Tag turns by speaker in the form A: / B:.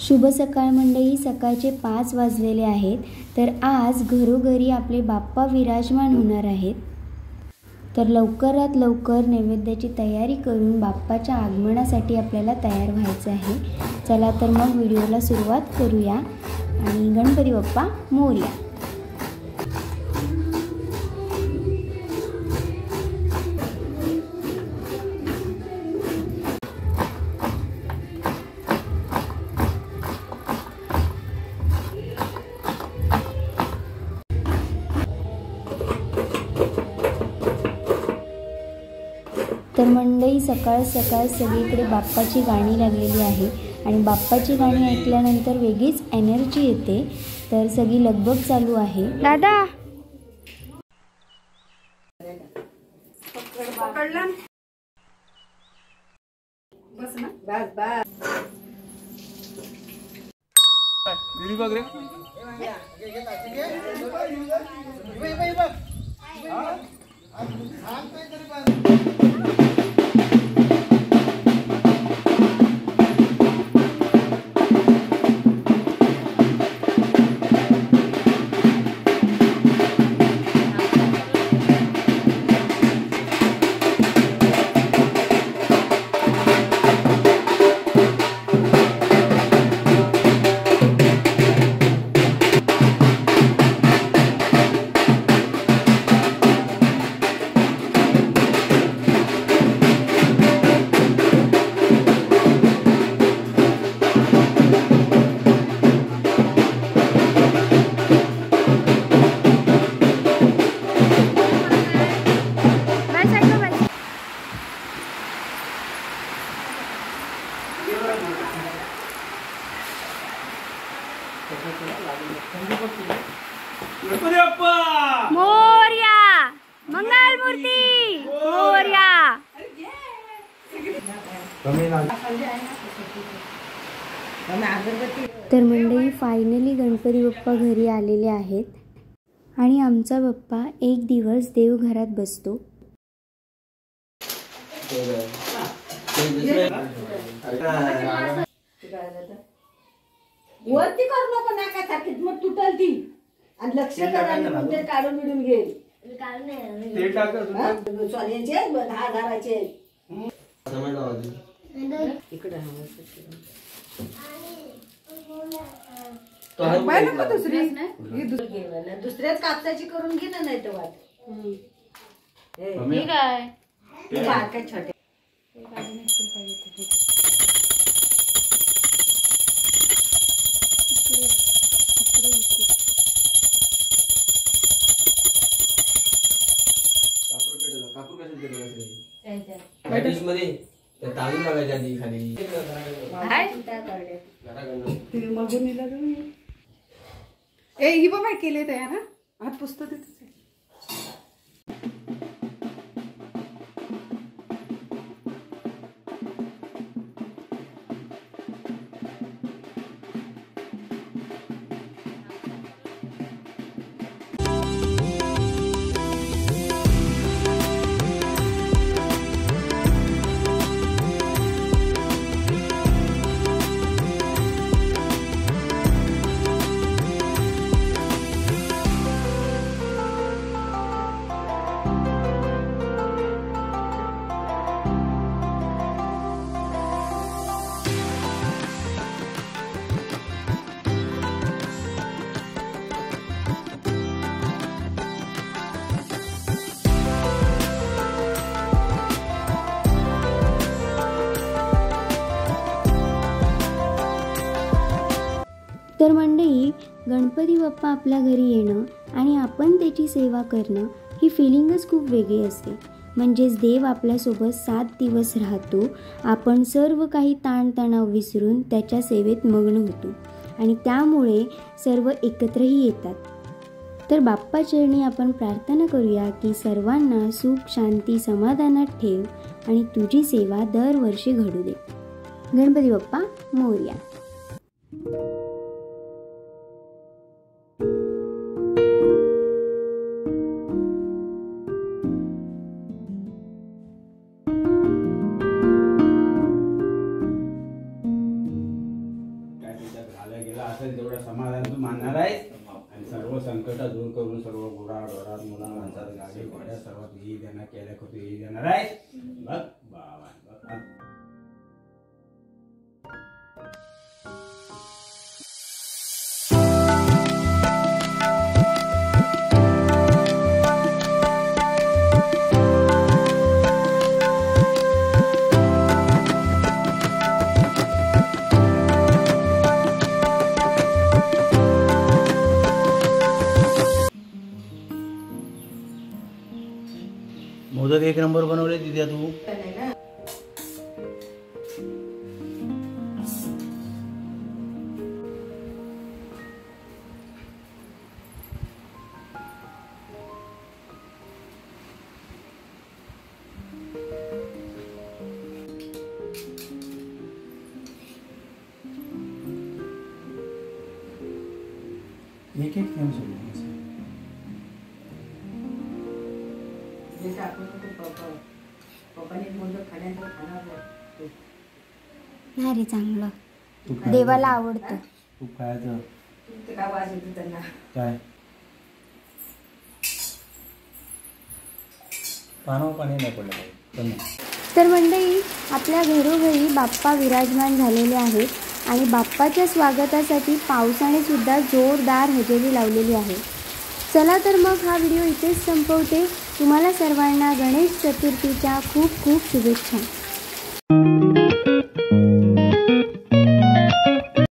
A: शुभ सकाळ मंडळी, सकाळचे 5 वाजलेले आहेत। तर आज घरोघरी आपले बाप्पा विराजमान होणार आहेत। तर लवकरात लवकर नैवेद्याची तयारी करून बाप्पाच्या आगमनासाठी आपल्याला तयार व्हायचं आहे। चला तर मग व्हिडिओला सुरुवात करूया आणि गणपती बाप्पा मोरया। तर मंडळी सकाळ सकाळ सगळीकडे बाप्पाची गाणी लागलेली आहे आणि बाप्पाची गाणी ऐकल्यानंतर वेगळीच एनर्जी येते। तर सगळी लगबग चालू आहे। दादा
B: पकडला बस ना, बस बस
C: दीदी बघ रे गणपती बाप्पा
A: मोरया, मंगल मूर्ती मोरया। तर मंडळी फायनली गणपती बाप्पा घरी आलेले आहेत आणि आमचा बाप्पा एक दिवस देवघरात बसतो।
B: वरती करू नको ना, काय सारखीच मग तुटल ती आणि लक्ष करा ते काढून मिळून घेईल।
C: ते टाक
B: सोन्याचे 10,000चे इकडे दुसऱ्याच कापसाची करून घे ना, नाही तर वाट काय छोटे
D: तांदूळ लागायच्या आधी खाली
B: ही बाबा केले तयार ना, हात पुस्तक
A: तर मंडळी गणपती बाप्पा आपल्या घरी येणं आणि आपण त्याची सेवा करणं ही फिलिंगच खूप वेगळी असते। म्हणजेच देव आपल्यासोबत 7 दिवस राहतो। आपण सर्व काही ताणतणाव विसरून त्याच्या सेवेत मग्न होतो आणि त्यामुळे सर्व एकत्रही येतात। तर बाप्पा चरणी आपण प्रार्थना करूया की सर्वांना सुख शांती समाधानात ठेव आणि तुझी सेवा दरवर्षी घडू दे। गणपती बाप्पा मोरया।
D: सर्वात ही देणार केल्या करतो ही देणार आहे बघ बाबा बघ मोदक एक नंबर बनवले दिद्या तू एक एक थेंब सोडून
A: नाही रे चांगलं देवाला आवडतं.
D: तू खायचं
B: काय वाज येतो त्यांना
D: काय पाणी नाही पडलं.
A: तर मंडळी आपल्या घरोघरी बाप्पा विराजमान झालेले आहेत आणि बाप्पाच्या स्वागतासाठी पावसाने सुद्धा जोरदार हजेरी लावलेली आहे. चला तर मग हा व्हिडिओ इथेच संपवते. तुम्हाला सर्वांना गणेश चतुर्थीच्या खूप खूप शुभेच्छा.